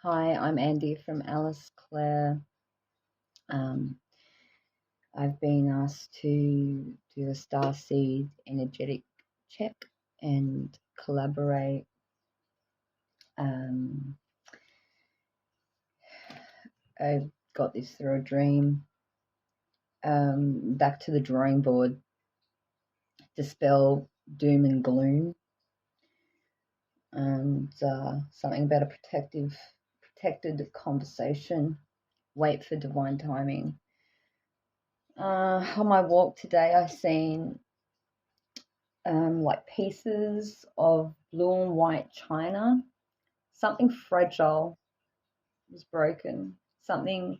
Hi, I'm Andy from Alice Clare. Um, I've been asked to do a Starseed energetic check and collaborate. Um, I got this through a dream. Back to the drawing board, dispel doom and gloom, and something about a protected conversation. Wait for divine timing. On my walk today, I seen like pieces of blue and white china. Something fragile was broken. Something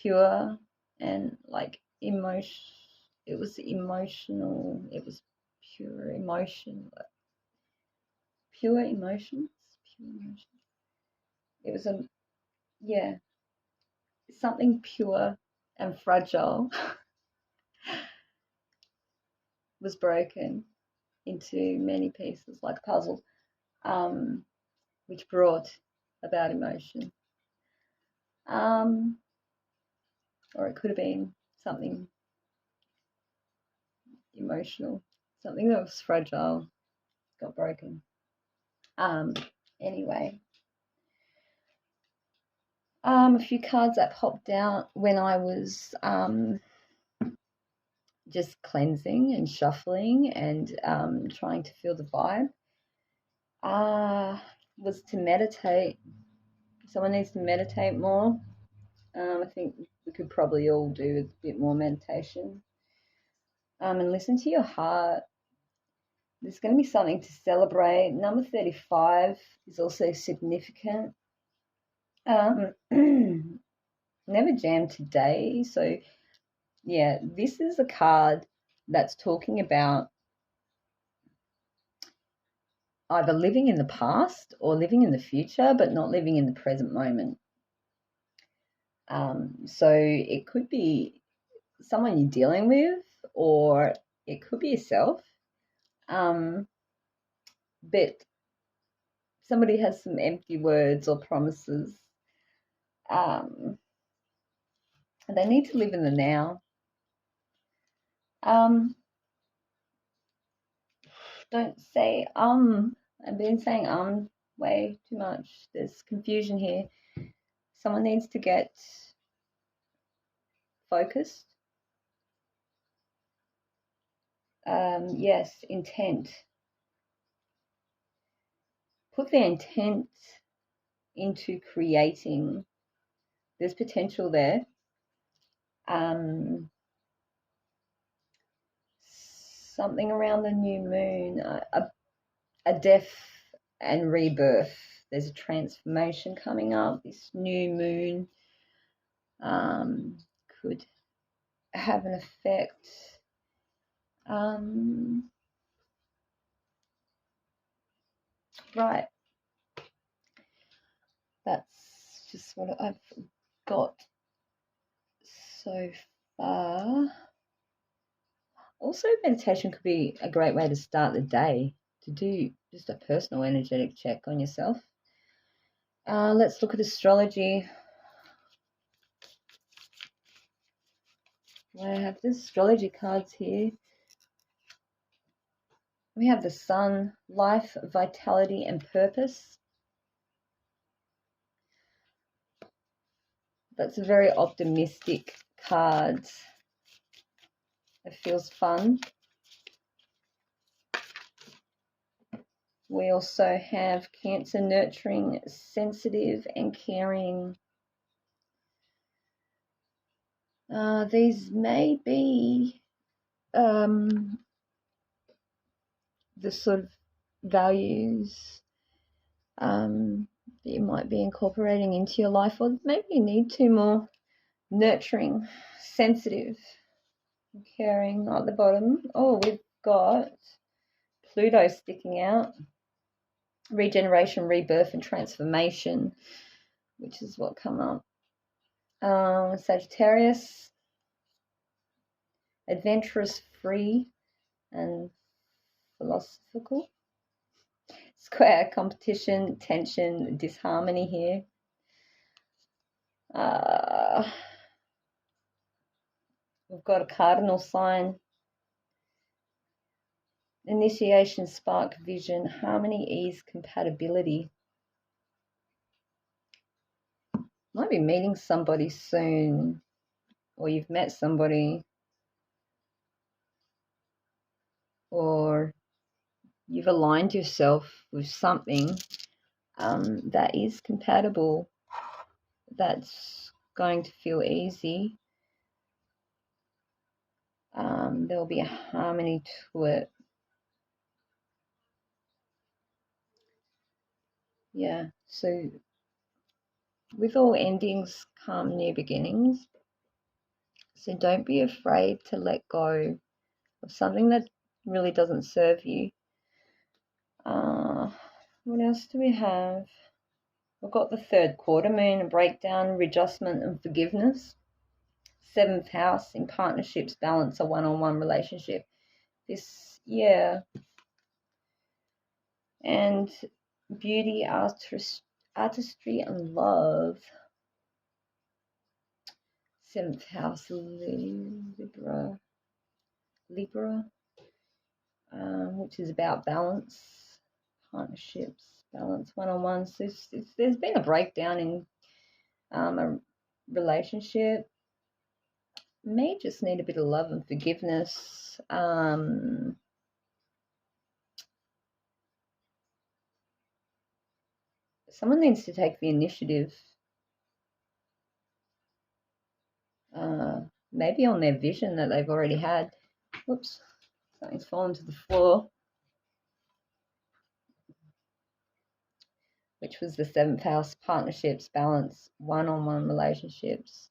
pure and like emotion. It was emotional. It was pure emotion. Pure emotions. Pure emotions. It was yeah, something pure and fragile was broken into many pieces like a puzzle, um, which brought about emotion. Um, or it could have been something emotional, something that was fragile, got broken. Um, anyway, a few cards that popped out when I was just cleansing and shuffling and trying to feel the vibe was to meditate. Someone needs to meditate more. I think we could probably all do a bit more meditation and listen to your heart. There's going to be something to celebrate. Number 35 is also significant. Never jam today. So, yeah, this is a card that's talking about either living in the past or living in the future, but not living in the present moment. So it could be someone you're dealing with, or it could be yourself. But somebody has some empty words or promises. They need to live in the now. Don't say I've been saying way too much. There's confusion here. Someone needs to get focused. Yes, intent. Put the intent into creating. There's potential there. Something around the new moon, a death and rebirth. There's a transformation coming up. This new moon could have an effect. Right. That's just what I've got so far. Also, meditation could be a great way to start the day, to do just a personal energetic check on yourself. Let's look at astrology. I have the astrology cards here. We have the sun, life, vitality, and purpose. That's a very optimistic card. It feels fun. We also have Cancer, nurturing, sensitive, and caring. These may be the sort of values that you might be incorporating into your life, or maybe you need to more nurturing, sensitive, caring at the bottom. Oh, we've got Pluto sticking out. Regeneration, rebirth, and transformation, which is what come up. Sagittarius, adventurous, free, and philosophical. Square, competition, tension, disharmony here. We've got a cardinal sign. Initiation, spark, vision, harmony, ease, compatibility. Might be meeting somebody soon, or you've met somebody, or you've aligned yourself with something that is compatible, that's going to feel easy. There'll be a harmony to it. Yeah, so with all endings come new beginnings. So don't be afraid to let go of something that really doesn't serve you. What else do we have? We've got the third quarter moon, a breakdown, readjustment, and forgiveness. Seventh house in partnerships, balance, a one-on-one relationship. This, yeah. And beauty, artistry, and love. Seventh house, Libra, which is about balance, partnerships, balance, one-on-ones. There's been a breakdown in a relationship. May just need a bit of love and forgiveness. Someone needs to take the initiative. Maybe on their vision that they've already had. Whoops, something's fallen to the floor. Which was the seventh house, partnerships, balance, one-on-one relationships.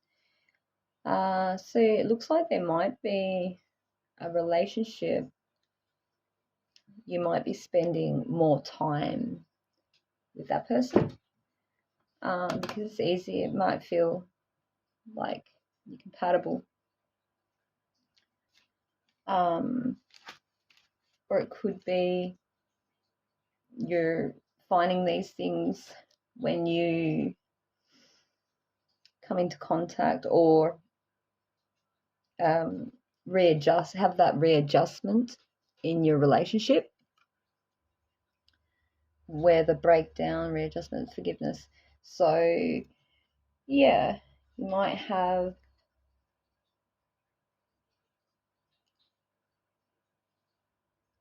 So it looks like there might be a relationship. You might be spending more time with that person because it's easy. It might feel like you're compatible. Or it could be you're finding these things when you come into contact or have that readjustment in your relationship, where the breakdown, readjustment, forgiveness. So yeah, you might have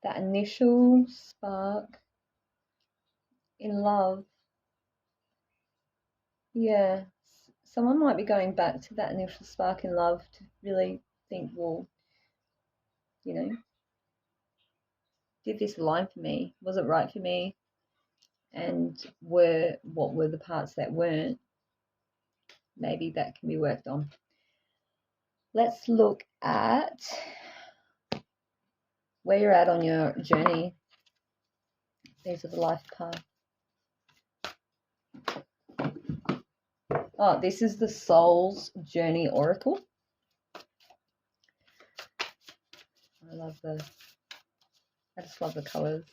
that initial spark in love. Yeah, someone might be going back to that initial spark in love to really think, well, did this align for me? Was it right for me? And what were the parts that weren't? Maybe that can be worked on. Let's look at where you're at on your journey. These are the life path. Oh, this is the Soul's Journey Oracle. I just love the colours.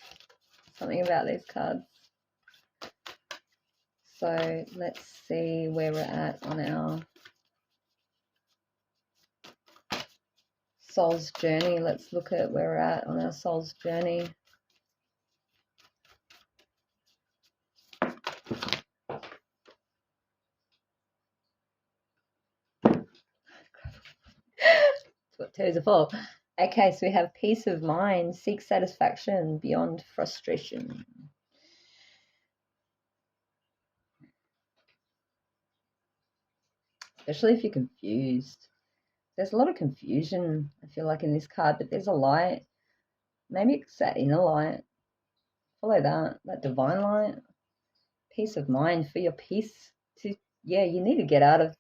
Something about these cards. So let's see where we're at on our soul's journey. Let's look at where we're at on our soul's journey. That's what twos are for. Okay, so we have peace of mind, seek satisfaction beyond frustration. Especially if you're confused. There's a lot of confusion, I feel like, in this card, but there's a light. Maybe it's that inner light. Follow that divine light. Peace of mind, for your peace. You need to get out of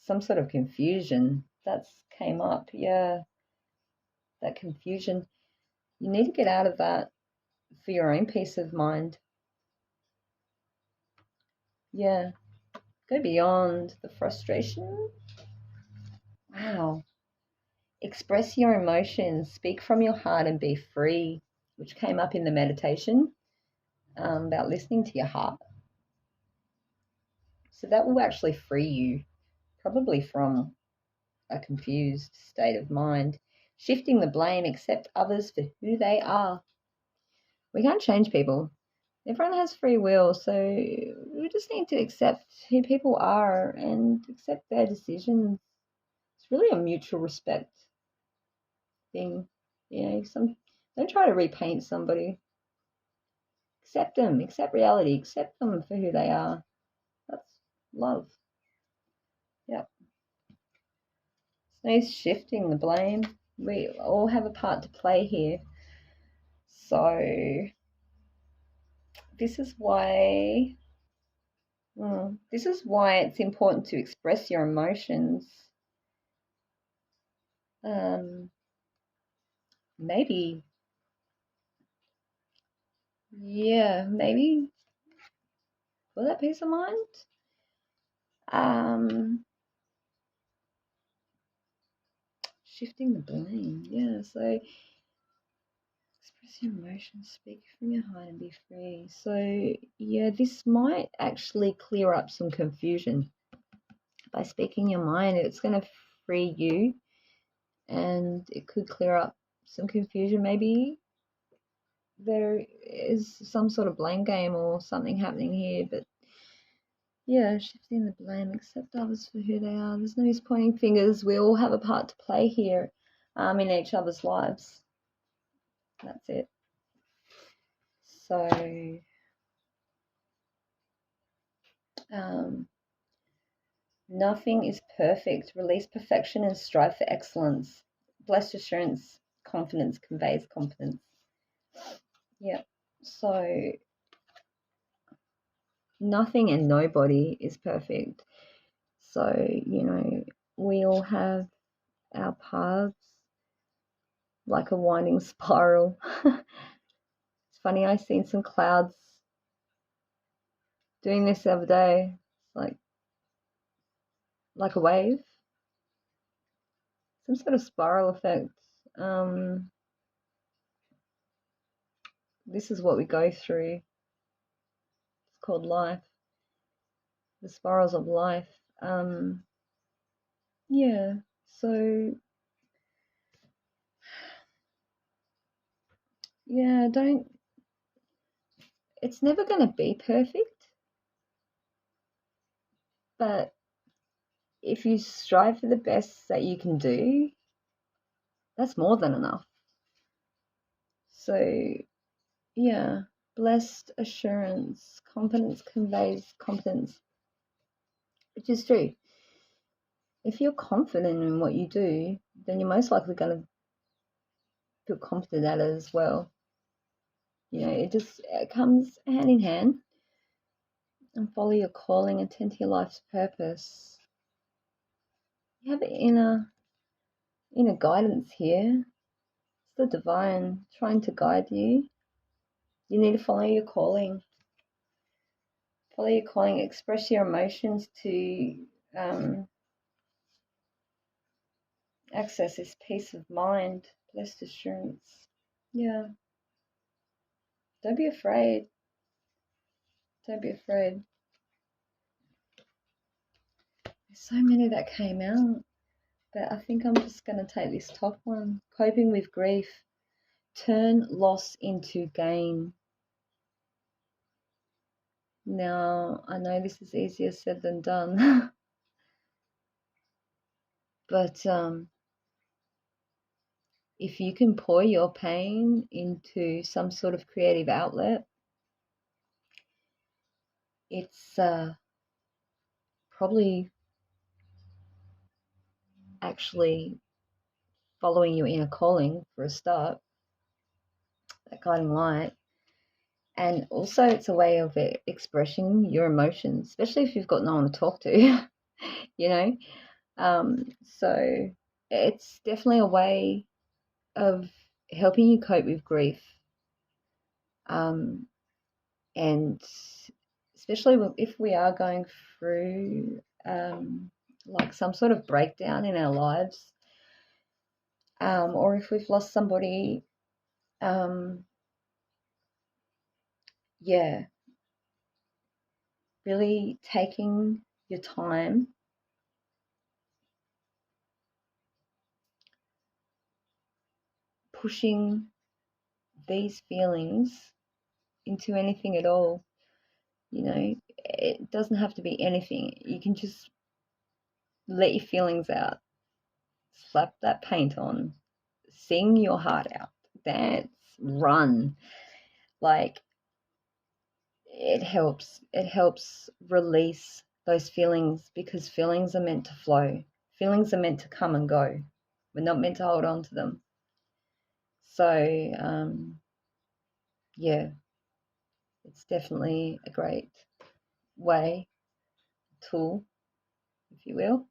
some sort of confusion. That's came up, yeah. That confusion. You need to get out of that for your own peace of mind. Yeah. Go beyond the frustration. Wow. Express your emotions, speak from your heart and be free, which came up in the meditation about listening to your heart. So that will actually free you, probably from a confused state of mind. Shifting the blame, accept others for who they are. We can't change people. Everyone has free will, so we just need to accept who people are and accept their decisions. It's really a mutual respect thing. Don't try to repaint somebody. Accept them, accept reality, accept them for who they are. That's love. Yep. No shifting the blame. We all have a part to play here. So this is why it's important to express your emotions. Maybe for that peace of mind. Shifting the blame. Yeah, so express your emotions, speak from your heart and be free. So yeah, this might actually clear up some confusion. By speaking your mind, it's going to free you, and it could clear up some confusion. Maybe there is some sort of blame game or something happening here, but yeah, shifting the blame, accept others for who they are. There's no use pointing fingers. We all have a part to play here in each other's lives. That's it. So nothing is perfect. Release perfection and strive for excellence. Blessed assurance, confidence conveys confidence. Yeah. So nothing and nobody is perfect. So, we all have our paths like a winding spiral. It's funny, I seen some clouds doing this the other day, like a wave, some sort of spiral effect. This is what we go through. It's called life, the spirals of life. Yeah, so yeah, it's never going to be perfect, but if you strive for the best that you can do, that's more than enough. So yeah, blessed assurance, confidence conveys competence, which is true. If you're confident in what you do, then you're most likely going to feel confident at it as well. It comes hand in hand. And follow your calling, attend to your life's purpose. You have inner guidance here. It's the divine trying to guide you. You need to follow your calling. Follow your calling. Express your emotions to access this peace of mind, blessed assurance. Yeah. Don't be afraid. Don't be afraid. There's so many that came out, but I think I'm just going to take this top one. Coping with grief. Turn loss into gain. Now, I know this is easier said than done, but if you can pour your pain into some sort of creative outlet, it's probably actually following your inner calling for a start, that guiding light. And also it's a way of expressing your emotions, especially if you've got no one to talk to, So it's definitely a way of helping you cope with grief. And especially if we are going through like some sort of breakdown in our lives, or if we've lost somebody, really taking your time pushing these feelings into anything at all. You know, it doesn't have to be anything. You can just let your feelings out, slap that paint on, sing your heart out, dance, run. Like, it helps release those feelings, because feelings are meant to flow. Feelings are meant to come and go. We're not meant to hold on to them. So yeah, it's definitely a great way, tool, if you will,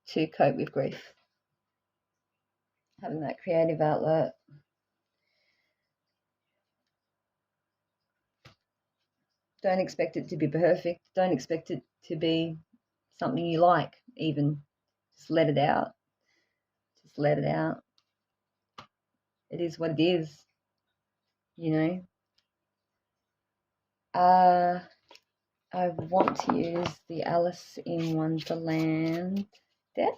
to cope with grief. Having that creative outlet. Don't expect it to be perfect. Don't expect it to be something you like, even. Just let it out. Just let it out. It is what it is, you know. I want to use the Alice in Wonderland deck.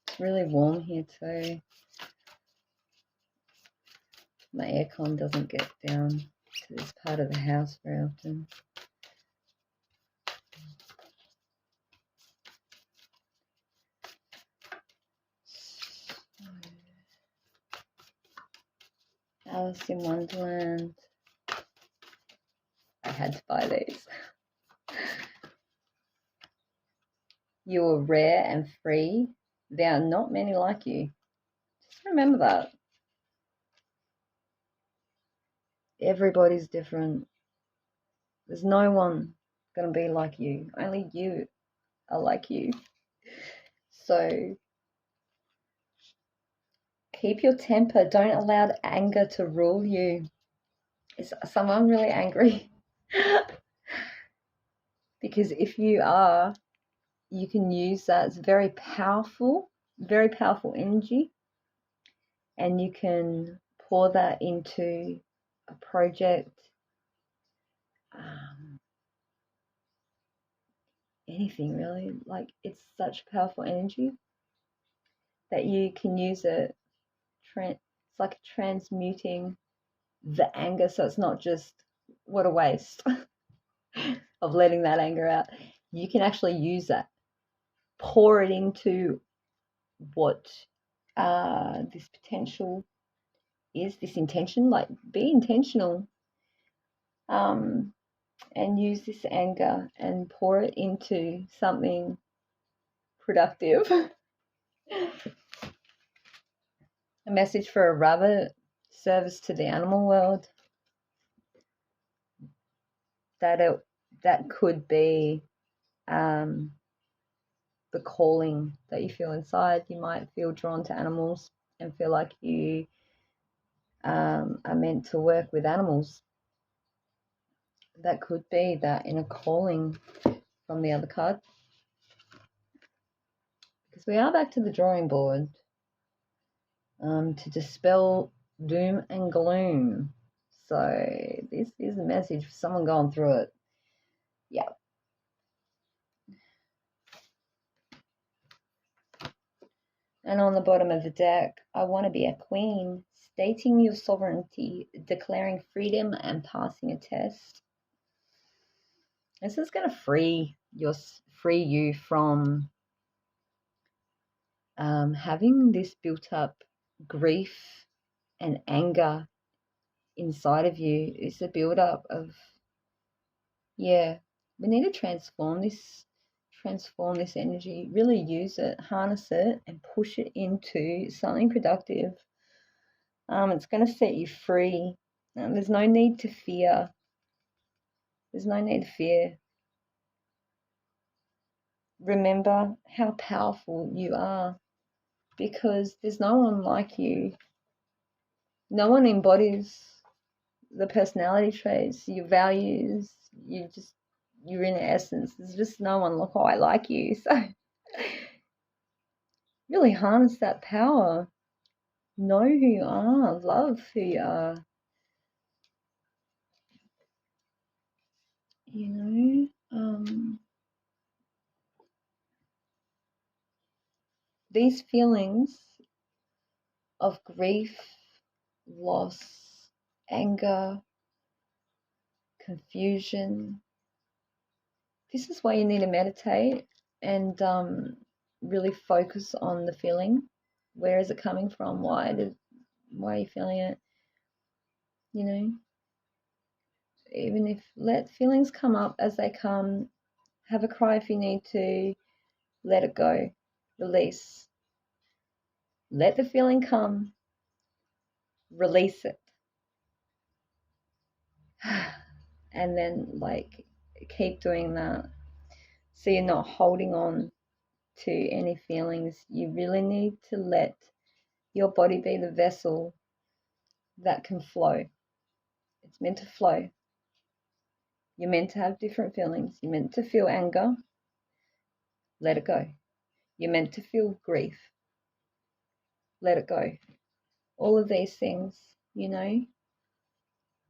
It's really warm here too. My aircon doesn't get down to this part of the house very often. Alice in Wonderland. I had to buy these. You are rare and free. There are not many like you. Just remember that. Everybody's different. There's no one going to be like you. Only you are like you. So keep your temper. Don't allow anger to rule you. Is someone really angry? Because if you are, you can use that. It's very powerful energy, and you can pour that into a project, anything really. Like, it's such powerful energy that you can use it. It's like transmuting the anger, so it's not just, what a waste of letting that anger out. You can actually use that, pour it into what this potential is, this intention. Like, be intentional, and use this anger and pour it into something productive. A message for a rabbit: service to the animal world. That could be the calling that you feel inside. You might feel drawn to animals and feel like you are meant to work with animals. That could be that inner calling from the other card. Because we are back to the drawing board, to dispel doom and gloom. So this is a message for someone going through it. Yeah. And on the bottom of the deck, I want to be a queen, stating your sovereignty, declaring freedom, and passing a test. This is going to free you from having this built up grief and anger inside of you. It's a build up of, we need to transform this energy, really use it, harness it, and push it into something productive. It's going to set you free. There's no need to fear. Remember how powerful you are, because there's no one like you. No one embodies the personality traits, your values, your inner essence. There's just no one quite like you. So really harness that power. Know who you are. Love who you are. you know, these feelings of grief, loss, anger, confusion. This is why you need to meditate and really focus on the feeling. Where is it coming from? Why are you feeling it? You know, even if let feelings come up as they come, have a cry if you need to, let it go, release. Let the feeling come, release it. And then like keep doing that. So you're not holding on to any feelings. You really need to let your body be the vessel that can flow. It's meant to flow. You're meant to have different feelings. You're meant to feel anger. Let it go. You're meant to feel grief. Let it go. All of these things, you know,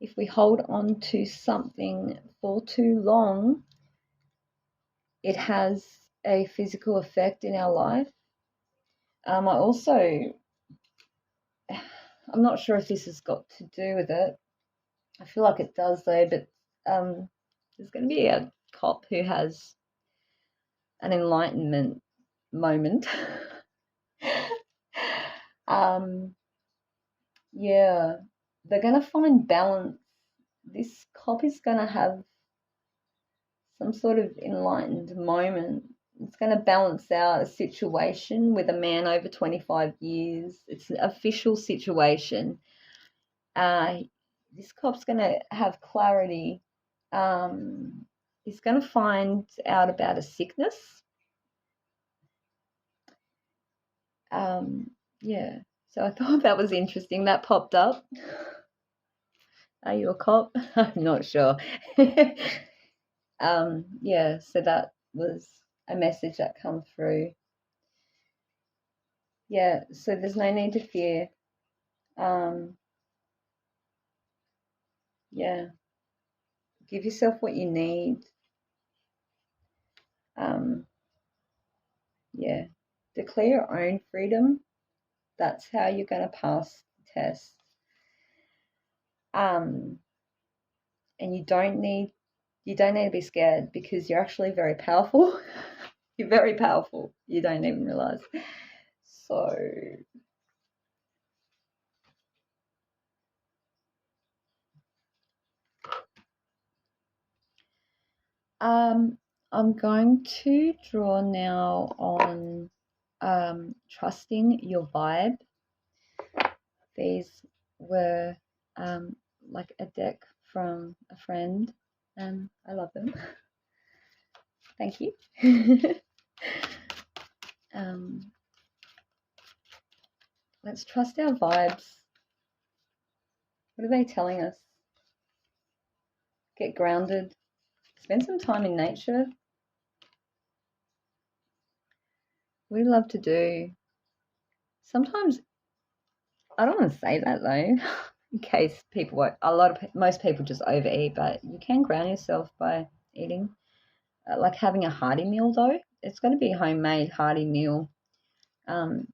if we hold on to something for too long, it has a physical effect in our life. I'm not sure if this has got to do with it. I feel like it does though, but there's going to be a cop who has an enlightenment moment. Yeah, they're going to find balance. This cop is going to have some sort of enlightened moment. It's going to balance out a situation with a man over 25 years. It's an official situation. This cop's going to have clarity. He's going to find out about a sickness. Yeah, so I thought that was interesting. That popped up. Are you a cop? I'm not sure. Yeah, so that was a message that come through. Yeah, so there's no need to fear. Yeah, give yourself what you need. Yeah, declare your own freedom. That's how you're going to pass the test. And you don't need to be scared because you're actually very powerful. You're very powerful. You don't even realize. So I'm going to draw now on trusting your vibe. These were like a deck from a friend, and I love them. Thank you. Let's trust our vibes. What are they telling us? Get grounded. Spend some time in nature. We love to do. Sometimes I don't want to say that though, in case most people just overeat, but you can ground yourself by eating. Like having a hearty meal though, it's got to be a homemade hearty meal. That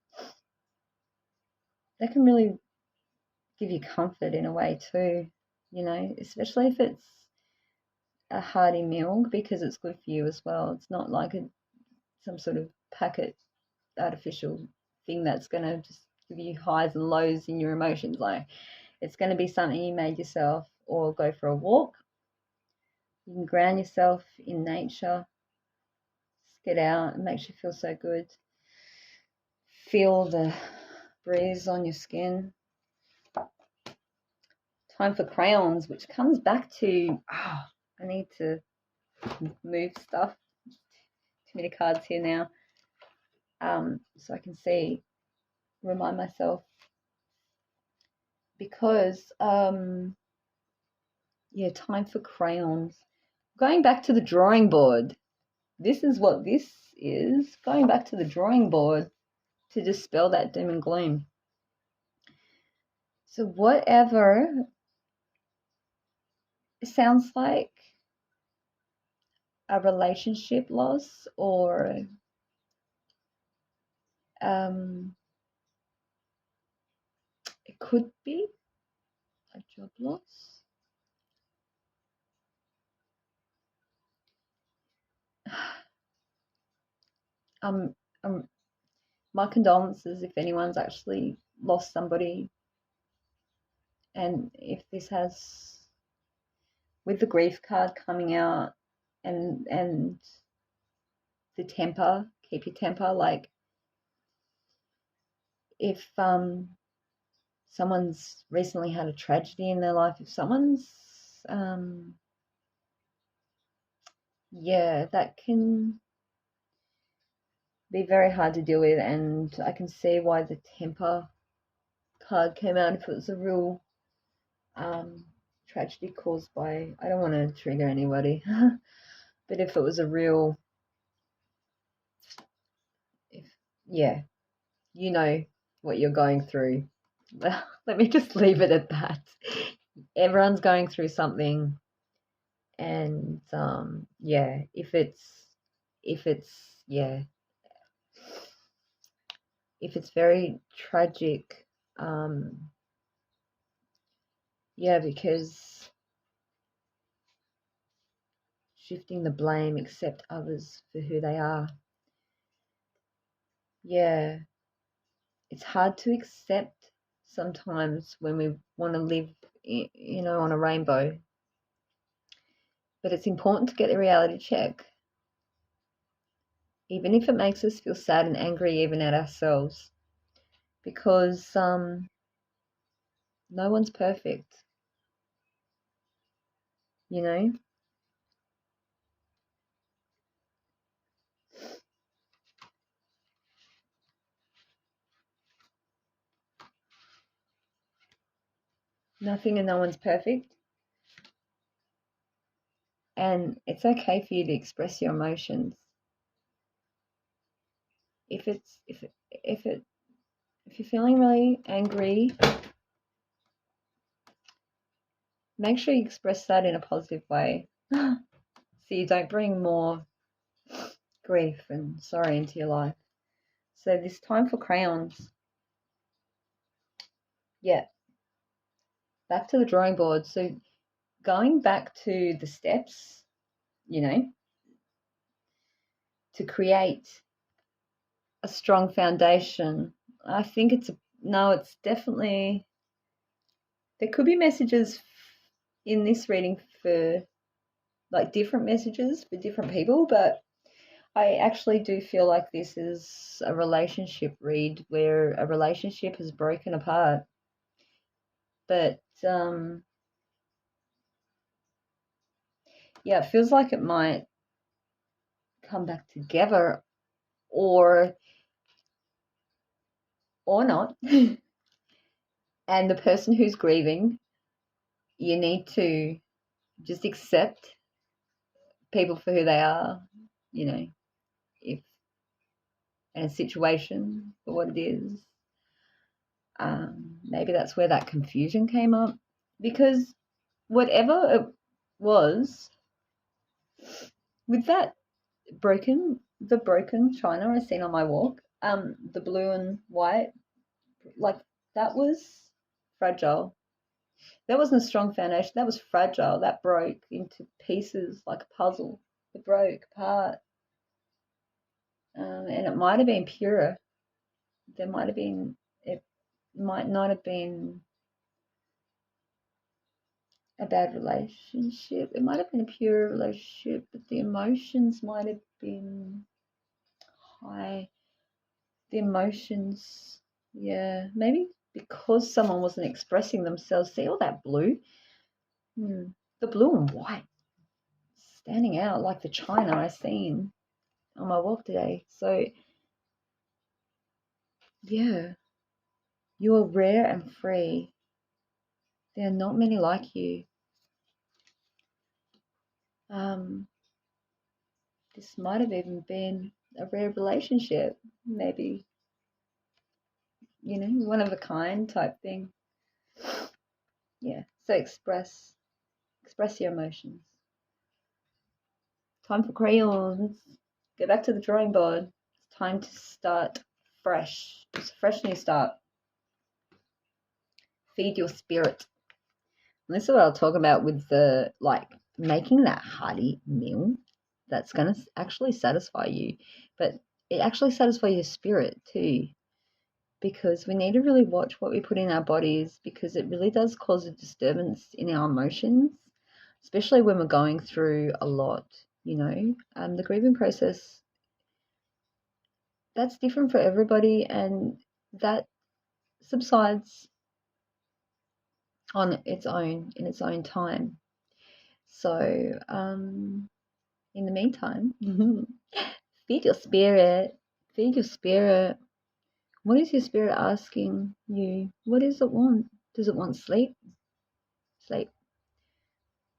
can really give you comfort in a way too, you know, especially if it's a hearty meal because it's good for you as well. It's not like some sort of packet artificial thing that's going to just give you highs and lows in your emotions. Like it's going to be something you made yourself, or go for a walk. You can ground yourself in nature. Just get out. It makes you feel so good. Feel the breeze on your skin. Time for crayons, which comes back to, I need to move stuff. Too many cards here now. So I can remind myself. Because, yeah, time for crayons. Going back to the drawing board. This is what this is. Going back to the drawing board to dispel that doom and gloom. So whatever it sounds like a relationship loss, or it could be a job loss. Um, my condolences if anyone's actually lost somebody, and if this has, with the grief card coming out, and the temper, keep your temper. Like, if someone's recently had a tragedy in their life, if someone's that can be very hard to deal with, and I can see why the temper card came out. If it was a real tragedy caused by, I don't want to trigger anybody, but if it was a real, if yeah, you know what you're going through. Let me just leave it at that. Everyone's going through something, and if it's yeah, if it's very tragic, because shifting the blame, accept others for who they are. Yeah, it's hard to accept sometimes when we want to live, on a rainbow. But it's important to get the reality check, even if it makes us feel sad and angry even at ourselves, because no one's perfect, you know? Nothing and no one's perfect. And it's okay for you to express your emotions. If you're feeling really angry, make sure you express that in a positive way, so you don't bring more grief and sorry into your life. So this time for crayons. Yeah, back to the drawing board. So going back to the steps, to create a strong foundation. I think it's definitely, there could be messages in this reading for, like, different messages for different people, but I actually do feel like this is a relationship read where a relationship has broken apart. But it feels like it might come back together, or not. And the person who's grieving, you need to just accept people for who they are, if in a situation for what it is. Maybe that's where that confusion came up, because whatever it was, with that the broken china I seen on my walk, the blue and white, like, that was fragile. That wasn't a strong foundation. That was fragile. That broke into pieces like a puzzle. It broke apart. And it might have been purer. It might not have been a bad relationship. It might have been a pure relationship, but the emotions might have been high. The emotions, yeah, maybe because someone wasn't expressing themselves. See all that blue? The blue and white standing out like the china I seen on my walk today. So, yeah, you are rare and free. There are not many like you. This might have even been a rare relationship, maybe, one of a kind type thing. Yeah. So express your emotions. Time for crayons. Go back to the drawing board. It's time to start fresh. It's a fresh new start. Feed your spirit. And this is what I'll talk about with the, like, making that hearty meal that's going to actually satisfy you. But it actually satisfies your spirit too. Because we need to really watch what we put in our bodies, because it really does cause a disturbance in our emotions, especially when we're going through a lot, you know. The grieving process, that's different for everybody, and that subsides on its own, in its own time. So, in the meantime, feed your spirit, feed your spirit. What is your spirit asking you? What does it want? Does it want sleep? Sleep.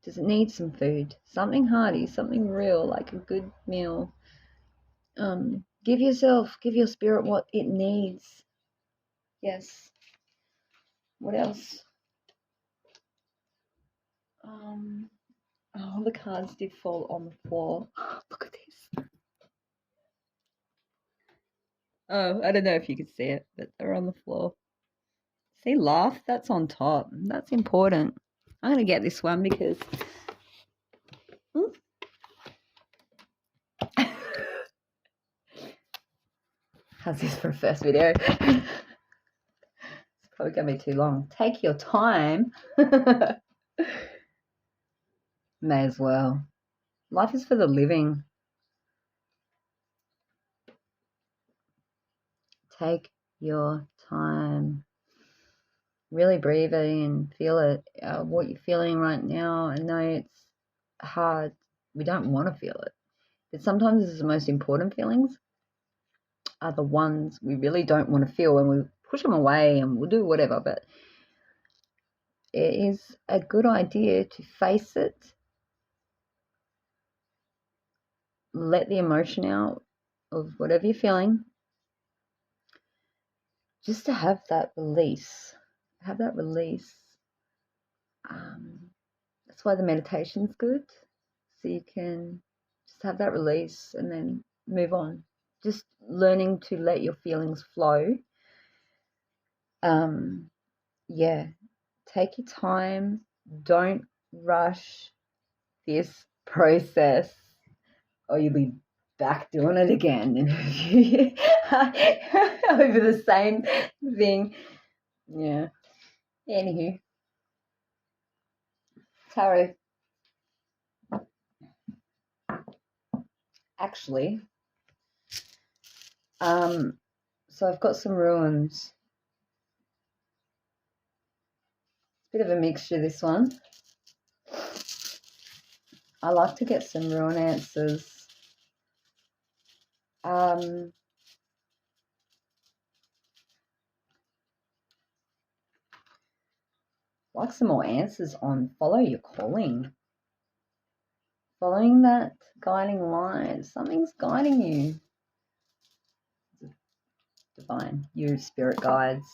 Does it need some food? Something hearty, something real, like a good meal. Give your spirit what it needs. Yes. What else? Oh, the cards did fall on the floor. Look at this. Oh, I don't know if you could see it, but they're on the floor. See, laugh, that's on top. That's important. I'm going to get this one because... How's this for a first video? It's probably going to be too long. Take your time. May as well. Life is for the living. Take your time. Really breathe in, feel it. What you're feeling right now. I know it's hard. We don't want to feel it. But sometimes it's the most important feelings are the ones we really don't want to feel, and we push them away and we'll do whatever. But it is a good idea to face it, let the emotion out of whatever you're feeling, just to have that release. Have that release. That's why the meditation's good, so you can just have that release and then move on. Just learning to let your feelings flow. Yeah, take your time. Don't rush this process, or you'll be back doing it again over the same thing. Yeah. Anywho, tarot. Actually, so I've got some ruins. Bit of a mixture, this one. I like to get some ruin answers. Like some more answers on follow your calling. Following that guiding light. Something's guiding you. Divine. You spirit guides.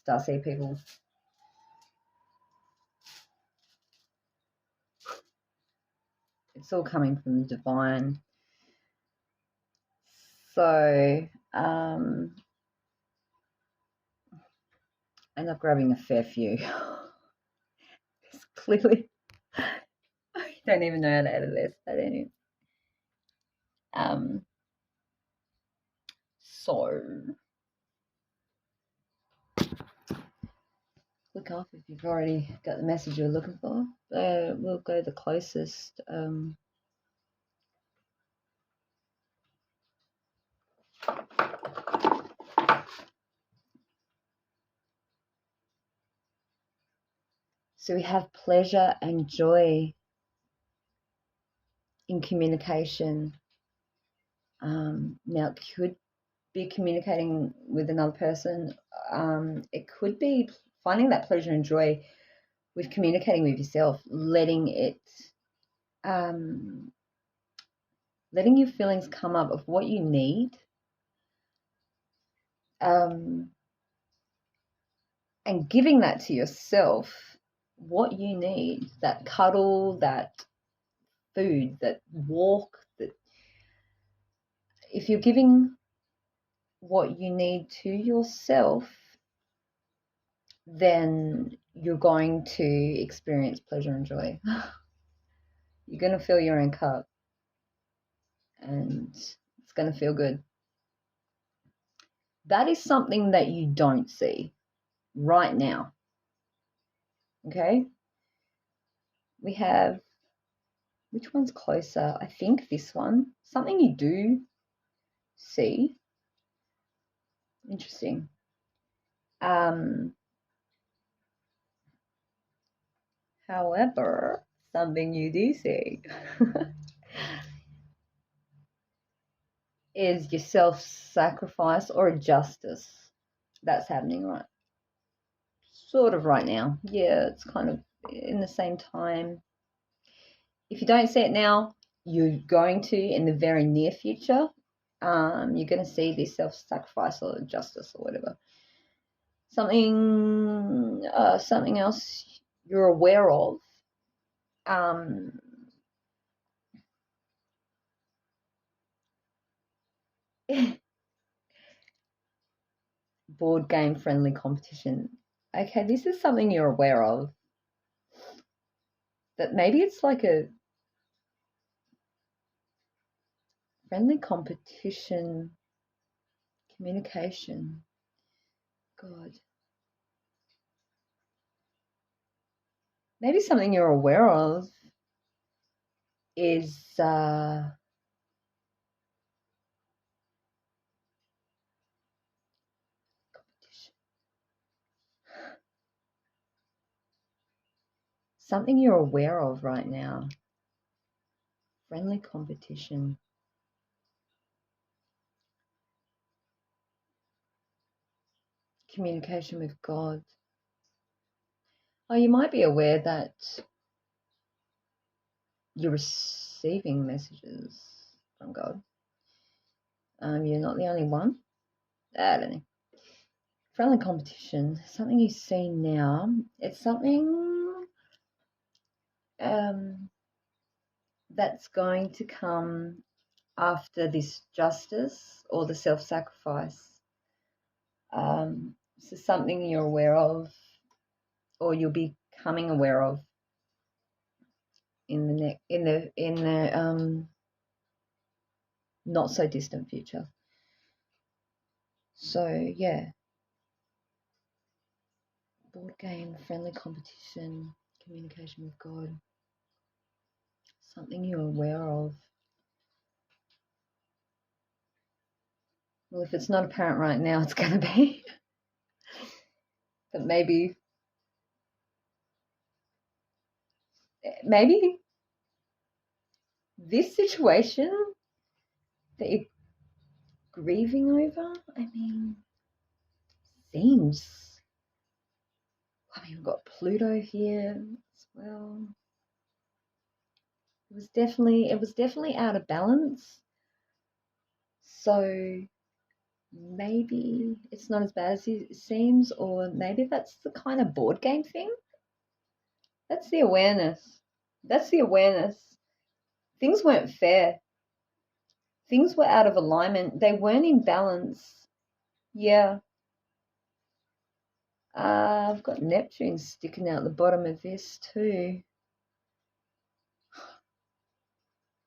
Starseed people. It's all coming from the divine. So, I end up grabbing a fair few. It's clearly, I don't even know how to edit this, but anyway. So, look up if you've already got the message you're looking for. We'll go the closest. So we have pleasure and joy in communication. Now, it could be communicating with another person. It could be finding that pleasure and joy with communicating with yourself, letting your feelings come up of what you need, and giving that to yourself, what you need, that cuddle, that food, that walk, that if you're giving what you need to yourself, then you're going to experience pleasure and joy. You're going to fill your own cup and it's going to feel good. That is something that you don't see right now. Okay? We have, which one's closer? I think this one. Something you do see. Interesting. However, something you do see is your self-sacrifice or a justice that's happening sort of right now. Yeah, it's kind of in the same time. If you don't see it now, you're going to in the very near future. You're going to see this self-sacrifice or justice or whatever. Something else you're aware of. Board game friendly competition. Okay, this is something you're aware of. That maybe it's like a friendly competition, communication. God. Maybe something you're aware of is competition. Something you're aware of right now. Friendly competition. Communication with God. Oh, you might be aware that you're receiving messages from God. You're not the only one. I don't know. Friendly competition, something you see now. It's something that's going to come after this justice or the self-sacrifice. So something you're aware of or you'll be becoming aware of in the not so distant future. So yeah, board game, friendly competition, communication with God, something you're aware of. Well, if it's not apparent right now, it's going to be. But maybe this situation that you're grieving over, seems. We've got Pluto here as well. It was definitely out of balance. So maybe it's not as bad as it seems, or maybe that's the kind of board game thing. That's the awareness. Things weren't fair. Things were out of alignment. They weren't in balance. Yeah. I've got Neptune sticking out the bottom of this too.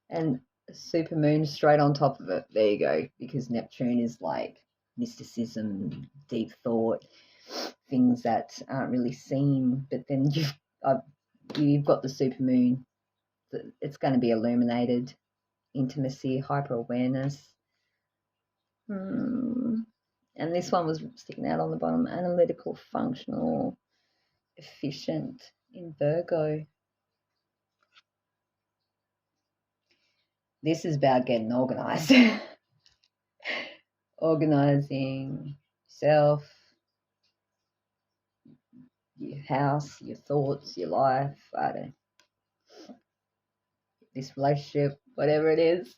And a super moon straight on top of it. There you go. Because Neptune is like mysticism, deep thought, things that aren't really seen. But then you've got the super moon. It's going to be illuminated. Intimacy, hyper awareness. And this one was sticking out on the bottom. Analytical, functional, efficient in Virgo. This is about getting organized. Organizing yourself, your house, your thoughts, your life, I don't know, this relationship, whatever it is.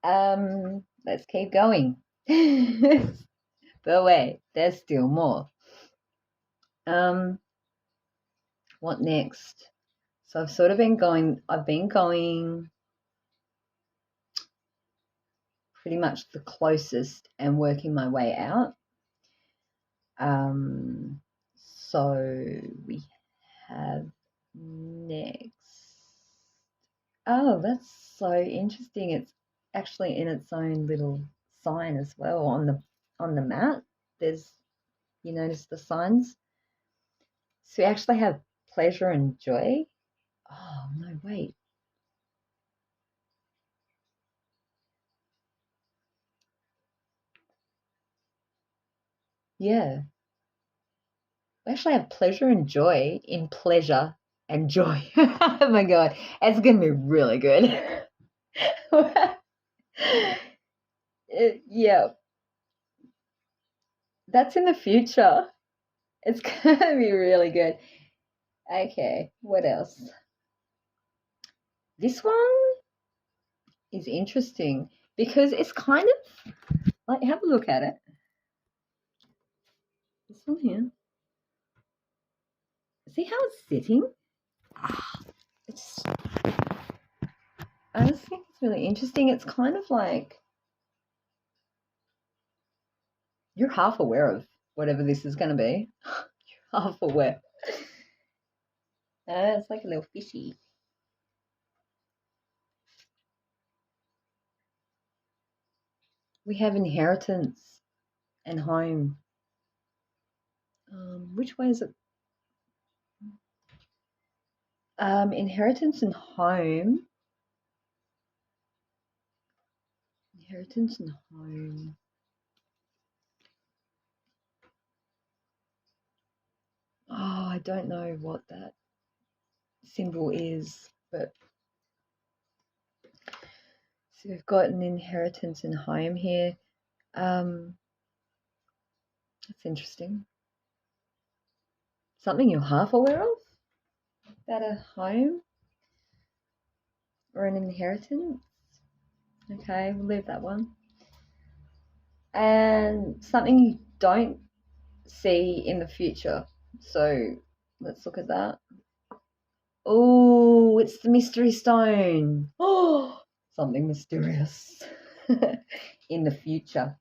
Let's keep going. But wait, there's still more. What next? So I've sort of been going, pretty much the closest and working my way out. So we have next. Oh, that's so interesting. It's actually in its own little sign as well on the mat. There's, you notice the signs? So we actually have pleasure and joy. Oh, no, wait. Yeah. We actually have pleasure and joy in pleasure and joy. Oh my God. It's going to be really good. Yeah. That's in the future. It's going to be really good. Okay. What else? This one is interesting because it's kind of like, have a look at it. This one here. See how it's sitting? It's, I just think it's really interesting. It's kind of like you're half aware of whatever this is going to be. You're half aware. It's like a little fishy. We have inheritance and home. Which way is it? Inheritance and home. Inheritance and home. Oh, I don't know what that symbol is, but so we've got an inheritance and home here. That's interesting. Something you're half aware of about a home or an inheritance. Okay, we'll leave that one. And something you don't see in the future. So let's look at that. Oh, it's the mystery stone. Oh, something mysterious in the future.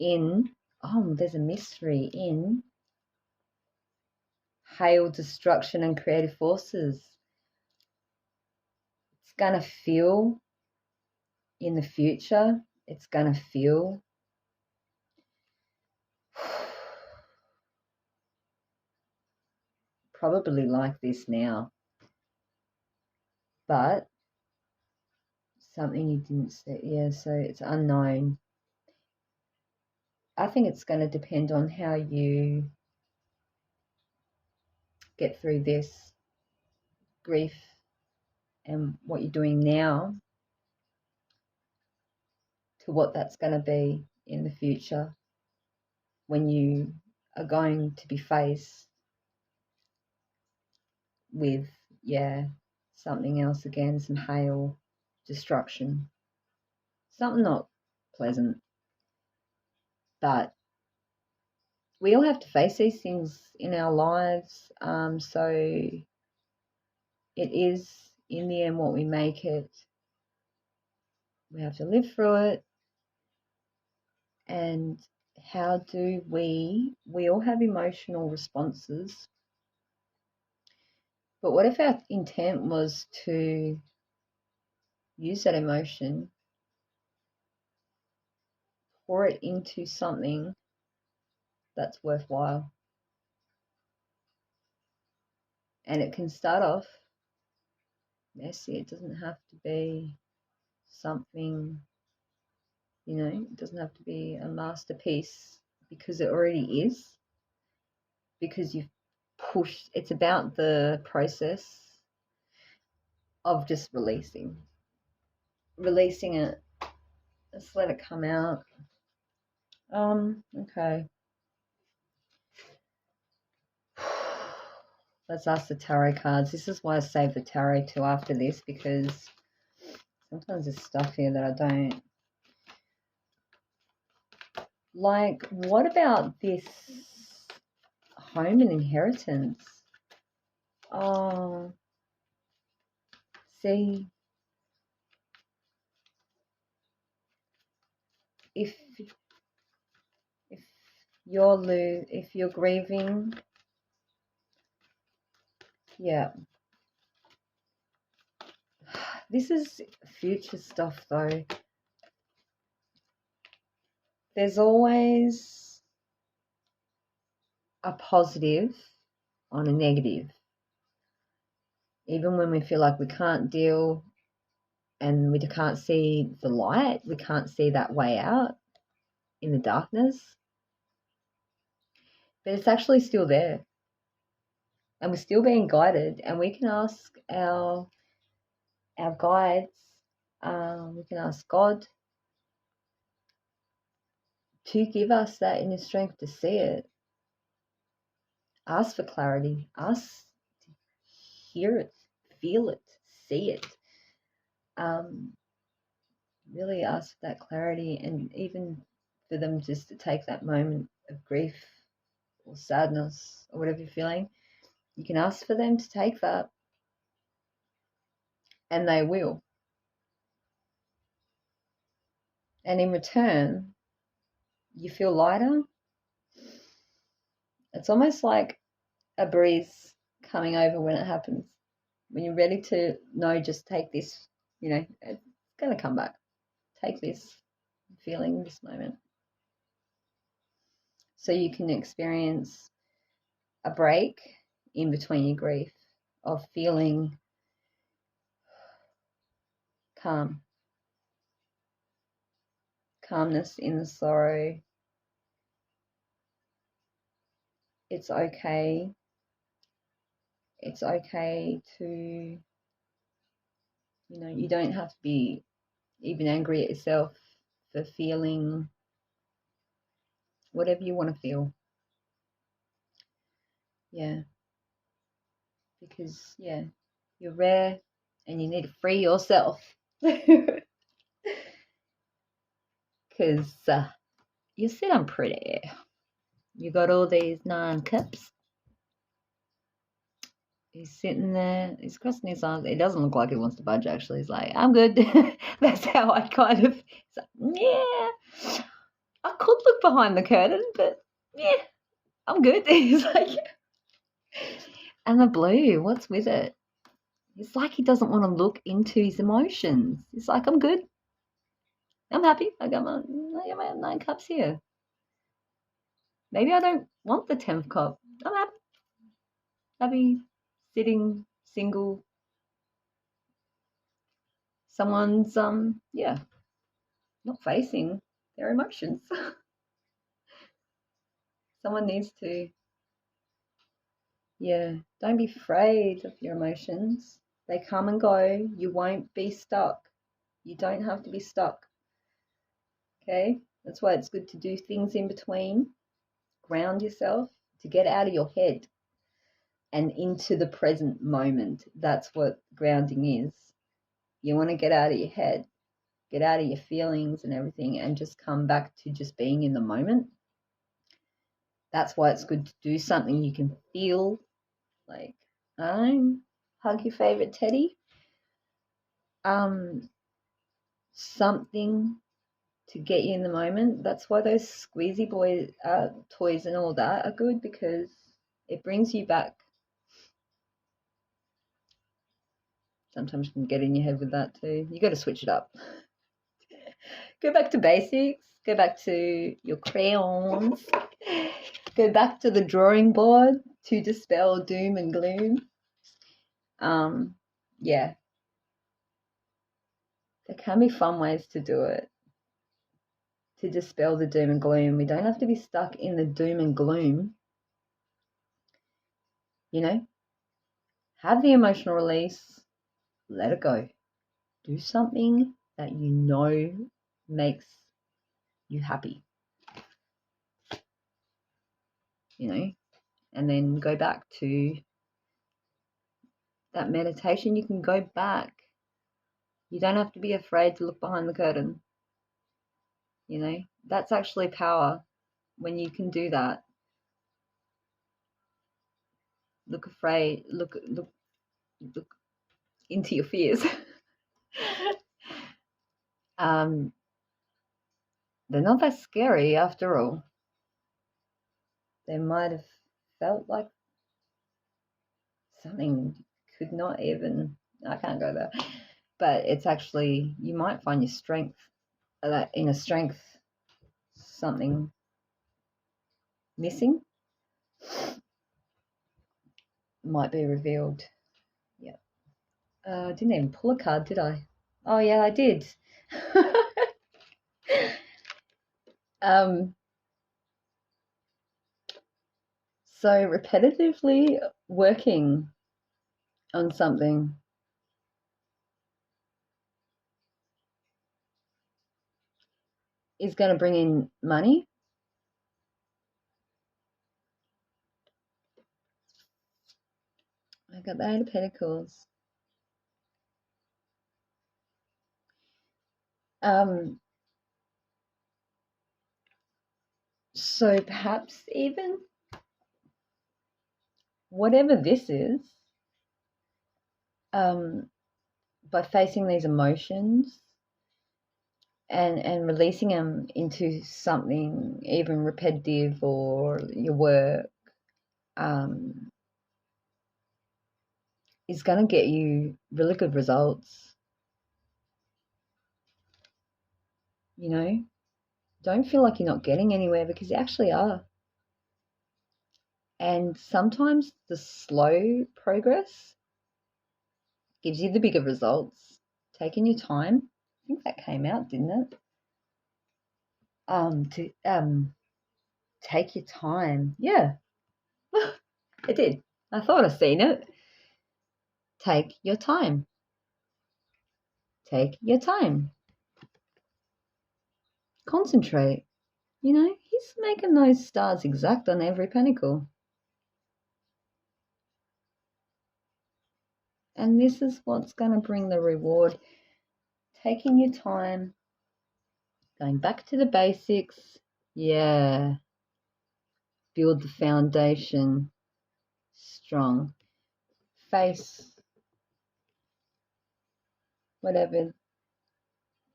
There's a mystery in hail, destruction, and creative forces. It's going to feel in the future, it's going to feel probably like this now, but something you didn't see. Yeah, so it's unknown. I think it's going to depend on how you get through this grief and what you're doing now to what that's going to be in the future when you are going to be faced with, something else again, some hail, destruction, something not pleasant. But we all have to face these things in our lives. So it is, in the end, what we make it. We have to live through it. And how do we all have emotional responses. But what if our intent was to use that emotion, pour it into something that's worthwhile? And it can start off messy. It doesn't have to be something, it doesn't have to be a masterpiece because it already is. Because you've pushed, it's about the process of just releasing it. Just let it come out. Okay. Let's ask the tarot cards. This is why I saved the tarot till after this, because sometimes there's stuff here that I don't like. What about this home and inheritance? Oh, See, if if you're grieving, yeah. This is future stuff though. There's always a positive on a negative. Even when we feel like we can't deal and we can't see the light, we can't see that way out in the darkness, but it's actually still there. And we're still being guided, and we can ask our guides, we can ask God to give us that inner strength to see it. Ask for clarity. Ask to hear it, feel it, see it. Really ask for that clarity, and even for them just to take that moment of grief or sadness or whatever you're feeling. You can ask for them to take that, and they will. And in return, you feel lighter. It's almost like a breeze coming over when it happens. When you're ready to know, just take this, it's going to come back. Take this feeling, this moment. So you can experience a break in between your grief of feeling calm. Calmness in the sorrow. It's okay. It's okay to, you don't have to be even angry at yourself for feeling whatever you want to feel. Yeah. Because, yeah, you're rare and you need to free yourself. Because you sit on pretty. You got all these 9 cups. He's sitting there, he's crossing his arms. It doesn't look like he wants to budge, actually. He's like, I'm good. That's how I kind of, it's like, yeah, I could look behind the curtain, but yeah, I'm good. He's like, and the blue, what's with it? It's like he doesn't want to look into his emotions. He's like, I'm good. I'm happy. I got my 9 cups here. Maybe I don't want the 10th cup. I'm happy. Happy sitting single. Someone's not facing their emotions. Someone needs to, don't be afraid of your emotions. They come and go. You won't be stuck. You don't have to be stuck. Okay? That's why it's good to do things in between. Ground yourself to get out of your head and into the present moment. That's what grounding is. You want to get out of your head, get out of your feelings and everything, and just come back to just being in the moment. That's why it's good to do something you can feel, like hug your favorite teddy. Something to get you in the moment. That's why those squeezy boy toys and all that are good, because it brings you back. Sometimes you can get in your head with that too. You got to switch it up. Go back to basics. Go back to your crayons. Go back to the drawing board to dispel doom and gloom. Yeah. There can be fun ways to do it, to dispel the doom and gloom. We don't have to be stuck in the doom and gloom. Have the emotional release, let it go. Do something that you know makes you happy, and then go back to that meditation. You can go back. You don't have to be afraid to look behind the curtain. That's actually power when you can do that. Look afraid, look into your fears. They're not that scary after all. They might have felt like something could not even, I can't go there, but it's actually, you might find your strength, that inner strength, something missing might be revealed. Yeah. I didn't even pull a card, did I? Oh yeah, I did. So repetitively working on something is going to bring in money. I got the Eight of Pentacles. So perhaps even whatever this is, by facing these emotions and releasing them into something even repetitive or your work, is going to get you really good results. You know, don't feel like you're not getting anywhere, because you actually are. And sometimes the slow progress gives you the bigger results. Taking your time. I think that came out, didn't it? To take your time. Yeah, it did. I thought I'd seen it. Take your time. Take your time. Concentrate. You know, he's making those stars exact on every pentacle. And this is what's going to bring the reward. Taking your time. Going back to the basics. Yeah. Build the foundation strong. Face whatever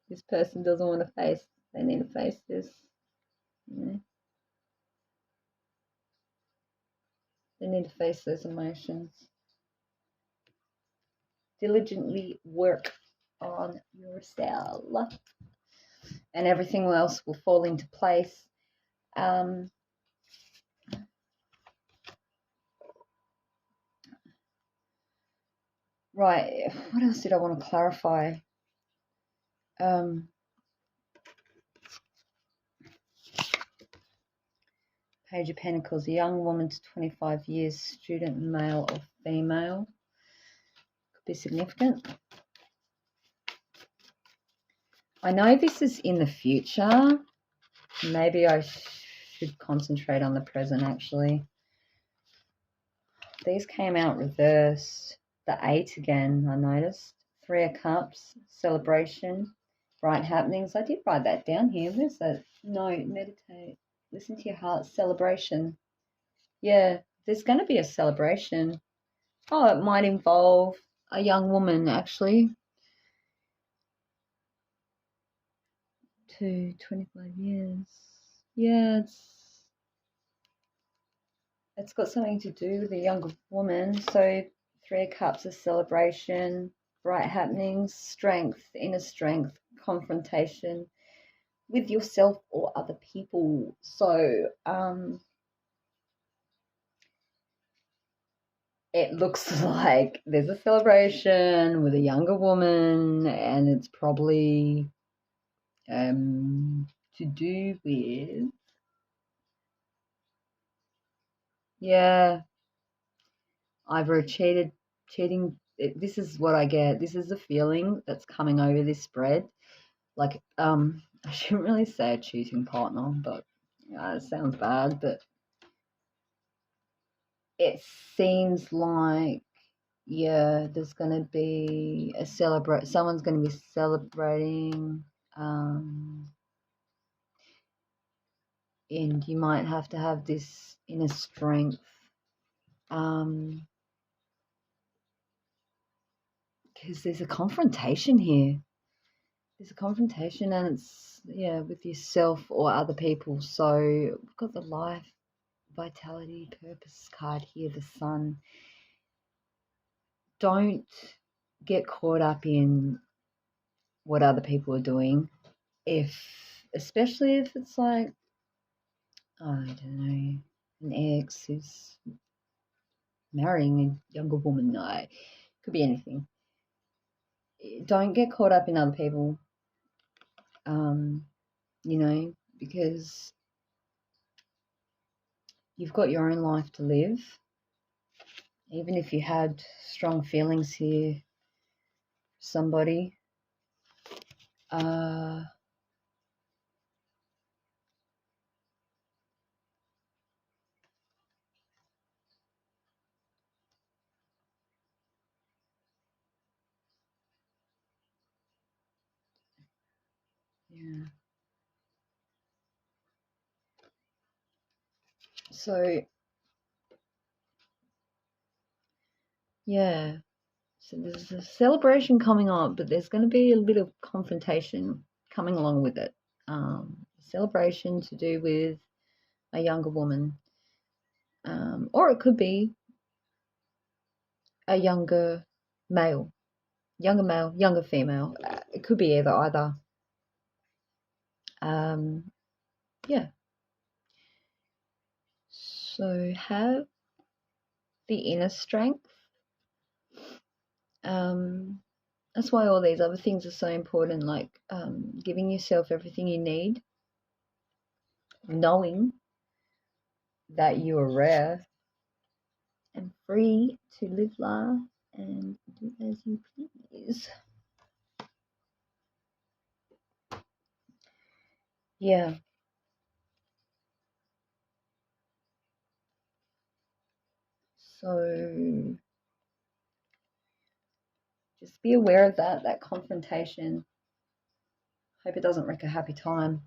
this person doesn't want to face. They need to face this. You know? They need to face those emotions. Diligently work on yourself, and everything else will fall into place. Right, what else did I want to clarify? Page of Pentacles, a young woman to 25 years, student, male or female. Could be significant. I know this is in the future. Maybe I should concentrate on the present, actually. These came out reversed. The 8 again, I noticed. 3 of Cups, celebration, bright happenings. I did write that down here. Where's that? No, meditate. Listen to your heart. Celebration. Yeah, there's going to be a celebration. Oh, it might involve a young woman, actually. To 25 years. Yeah, it's got something to do with a younger woman. So 3 of Cups, a celebration, bright happenings, strength, inner strength, confrontation with yourself or other people. So it looks like there's a celebration with a younger woman, and it's probably to do with, yeah, either cheating. This is what I get. This is the feeling that's coming over this spread. Like, I shouldn't really say a cheating partner, but it sounds bad, but it seems like, yeah, there's going to be someone's going to be celebrating, and you might have to have this inner strength, because there's a confrontation here. There's a confrontation, and it's, yeah, with yourself or other people. So we've got the life, vitality, purpose card here, the sun. Don't get caught up in what other people are doing. Especially if it's like, I don't know, an ex who's marrying a younger woman. No, it could be anything. Don't get caught up in other people, because you've got your own life to live. Even if you had strong feelings here, somebody, yeah. So, yeah. So there's a celebration coming on, but there's going to be a bit of confrontation coming along with it. Celebration to do with a younger woman, or it could be a younger male, younger female. It could be either. Yeah. So have the inner strength. That's why all these other things are so important, like giving yourself everything you need, knowing that you are rare and free to live life and do as you please. Yeah. So just be aware of that confrontation. Hope it doesn't wreck a happy time.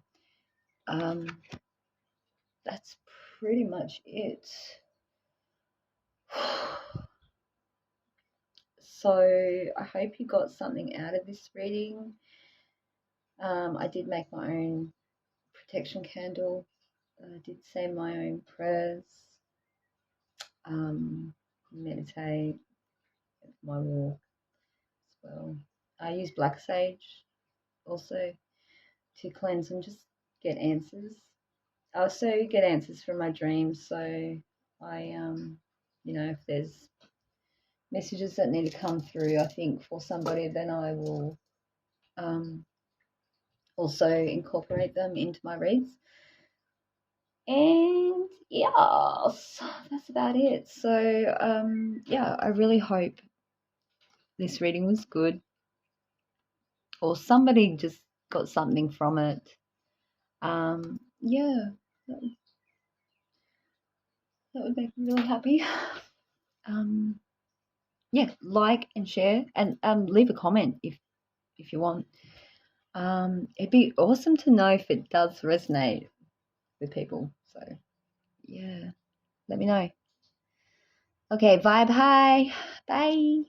That's pretty much it. So I hope you got something out of this reading. I did make my own protection candle. I did say my own prayers. Meditate at my walk as well. I use black sage also to cleanse and just get answers. I also get answers from my dreams. So if there's messages that need to come through, I think, for somebody, then I will also incorporate them into my reads. And yes, that's about it. So I really hope this reading was good, or somebody just got something from it. Yeah, that would make me really happy. Like and share, and leave a comment if you want. It'd be awesome to know if it does resonate with people. So yeah, let me know. Okay, vibe high. Bye.